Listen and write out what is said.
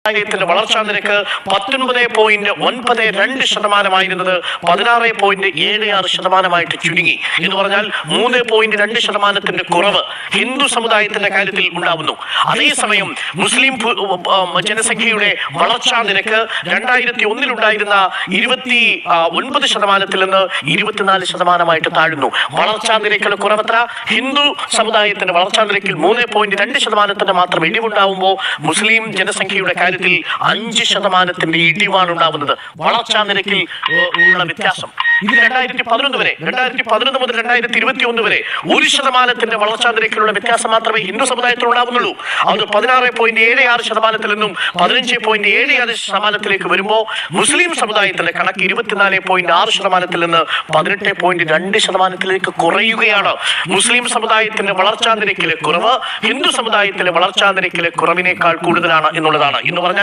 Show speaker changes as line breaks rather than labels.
ത്തിന്റെ വളർച്ചാ നിരക്ക് 19.92% 16.76% ചുരുങ്ങി എന്ന് പറഞ്ഞാൽ 3.2% കുറവ് ഹിന്ദു സമുദായത്തിന്റെ കാര്യത്തിൽ ഉണ്ടാവുന്നു. അതേസമയം മുസ്ലിം ജനസംഖ്യയുടെ വളർച്ചാ നിരക്ക് 2001 ഉണ്ടായിരുന്ന 29% നിന്ന് 24% താഴുന്നു. വളർച്ചാ നിരക്കിൽ കുറവത്ര ഹിന്ദു സമുദായത്തിന്റെ വളർച്ചാ നിരക്കിൽ 3.2% മാത്രം ഇടിവുണ്ടാവുമ്പോൾ മുസ്ലിം ജനസംഖ്യയുടെ കാര്യത്തിൽ 5% ഇടിവാണ് ഉണ്ടാവുന്നത്. വളർച്ചാ നിരക്കിൽ ഉള്ള വ്യത്യാസം ഇത് 2011 വരെ 2011 മുതൽ 2021 വരെ 1% വളർച്ചാ നിരക്കിലുള്ള വ്യത്യാസം മാത്രമേ ഹിന്ദു സമുദായത്തിൽ ഉണ്ടാവുന്നുള്ളൂ. അത് 16.76% നിന്നും 15.76% വരുമ്പോൾ മുസ്ലിം സമുദായത്തിന്റെ കണക്ക് 24.6% നിന്ന് 18.2% കുറയുകയാണ്. മുസ്ലിം സമുദായത്തിന്റെ വളർച്ചാ നിരക്കിലെ കുറവ് ഹിന്ദു സമുദായത്തിലെ വളർച്ചാ നിരക്കിലെ കുറവിനേക്കാൾ കൂടുതലാണ് എന്നുള്ളതാണ്. എന്ന് പറഞ്ഞാൽ